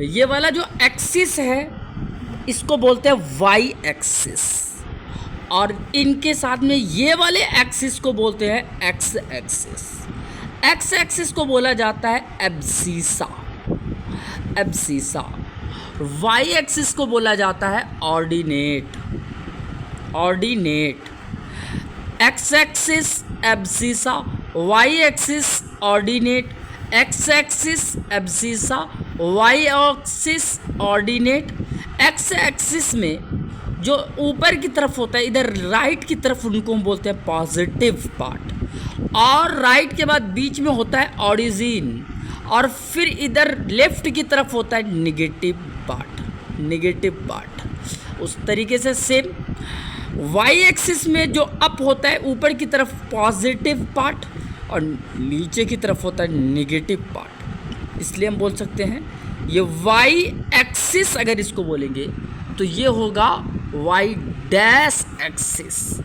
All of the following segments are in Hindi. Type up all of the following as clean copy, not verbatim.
ये वाला जो एक्सिस है इसको बोलते हैं वाई एक्सिस, और इनके साथ में ये वाले एक्सिस को बोलते हैं एक्स एक्सिस। एक्स एक्सिस को बोला जाता है एब्सिसा, एब्सिसा। वाई एक्सिस को बोला जाता है ordinate, ordinate. X axis abscissa, y axis ordinate, x axis abscissa, y axis ordinate. X axis में जो ऊपर की तरफ होता है, इधर राइट की तरफ, उनको हम बोलते हैं पॉजिटिव पार्ट, और राइट के बाद बीच में होता है ऑरिजिन, और फिर इधर लेफ्ट की तरफ होता है निगेटिव पार्ट, निगेटिव पार्ट। उस तरीके से सेम वाई एक्सिस में जो अप होता है ऊपर की तरफ पॉजिटिव पार्ट, और नीचे की तरफ होता है निगेटिव पार्ट। इसलिए हम बोल सकते हैं ये वाई एक्सिस, अगर इसको बोलेंगे तो ये होगा y dash axis.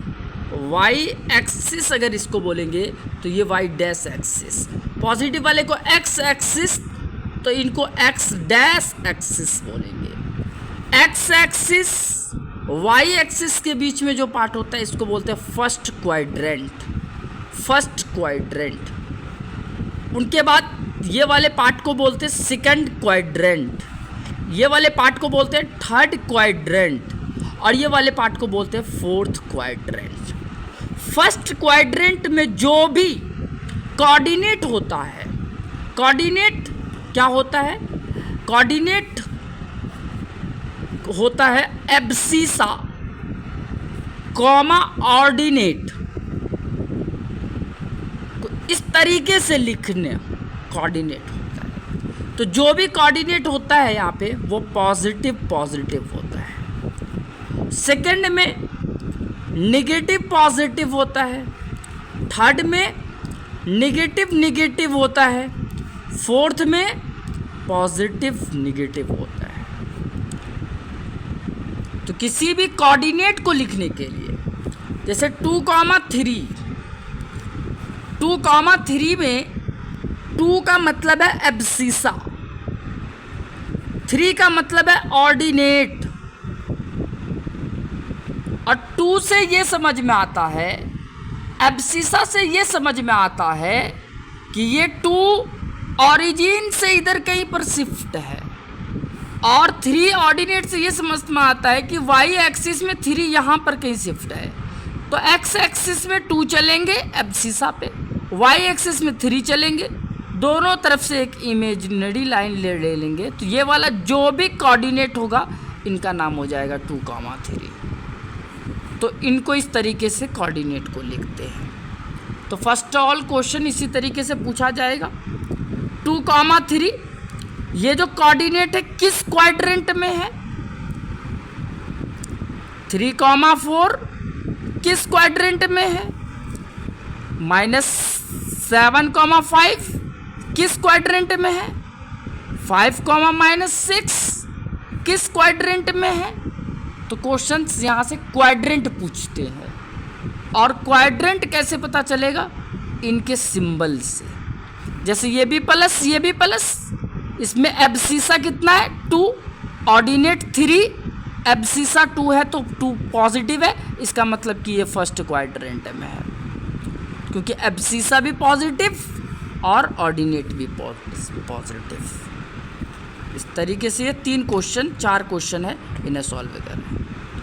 Y axis अगर इसको बोलेंगे तो ये वाई डैश एक्सिस। पॉजिटिव वाले को एक्स एक्सिस, तो इनको एक्स डैश एक्सिस बोलेंगे। एक्स एक्सिस वाई एक्सिस के बीच में जो पार्ट होता है इसको बोलते हैं फर्स्ट क्वाड्रेंट, फर्स्ट क्वाड्रेंट। उनके बाद ये वाले पार्ट को बोलते हैं सेकंड क्वाड्रेंट, ये वाले पार्ट को बोलते हैं थर्ड क्वाड्रेंट, और ये वाले पार्ट को बोलते हैं फोर्थ क्वाड्रेंट। फर्स्ट क्वाड्रेंट में जो भी कोऑर्डिनेट होता है, कोऑर्डिनेट क्या होता है? कोऑर्डिनेट होता है एब्सिसा कॉमा ऑर्डिनेट। इस तरीके से लिखने कोऑर्डिनेट होता है। तो जो भी कोऑर्डिनेट होता है यहाँ पे वो पॉजिटिव पॉजिटिव होता है, सेकंड में निगेटिव पॉजिटिव होता है, थर्ड में निगेटिव निगेटिव होता है, फोर्थ में पॉजिटिव निगेटिव होता है। तो किसी भी कोऑर्डिनेट को लिखने के लिए, जैसे 2,3, 2,3 में 2 का मतलब है एब्सिसा, 3 का मतलब है ऑर्डिनेट, और 2 से ये समझ में आता है, एब्सिसा से ये समझ में आता है कि ये 2 ऑरिजिन से इधर कहीं पर शिफ्ट है, और 3 ऑर्डिनेट से ये समझ में आता है कि वाई एक्सिस में 3 यहाँ पर कहीं शिफ्ट है। तो एक्स एक्सिस में 2 चलेंगे एब्सिसा पे, वाई एक्सिस में 3 चलेंगे, दोनों तरफ से एक इमेजिनरी लाइन ले लेंगे। तो ये वाला जो भी कोऑर्डिनेट होगा इनका नाम हो जाएगा 2,3। तो इनको इस तरीके से कोऑर्डिनेट को लिखते हैं। तो फर्स्ट ऑल क्वेश्चन इसी तरीके से पूछा जाएगा। 2,3 ये जो कोऑर्डिनेट है किस क्वाड्रेंट में है? 3,4 किस क्वाड्रेंट में है? -7,5 किस क्वाड्रेंट में है? 5,-6 किस क्वाड्रेंट में है? तो क्वेश्चंस यहाँ से क्वाड्रेंट पूछते हैं। और क्वाड्रेंट कैसे पता चलेगा? इनके सिंबल से। जैसे ये भी प्लस, ये भी प्लस, इसमें एब्सिसा कितना है? 2, ऑर्डिनेट 3, एब्सिसा 2 है तो 2 पॉजिटिव है, इसका मतलब कि ये फर्स्ट क्वाड्रेंट में है, क्योंकि एब्सिसा भी पॉजिटिव और ऑर्डिनेट भी पॉजिटिव। इस तरीके से ये 3 क्वेश्चन 4 क्वेश्चन है, इन्हें सॉल्व करें।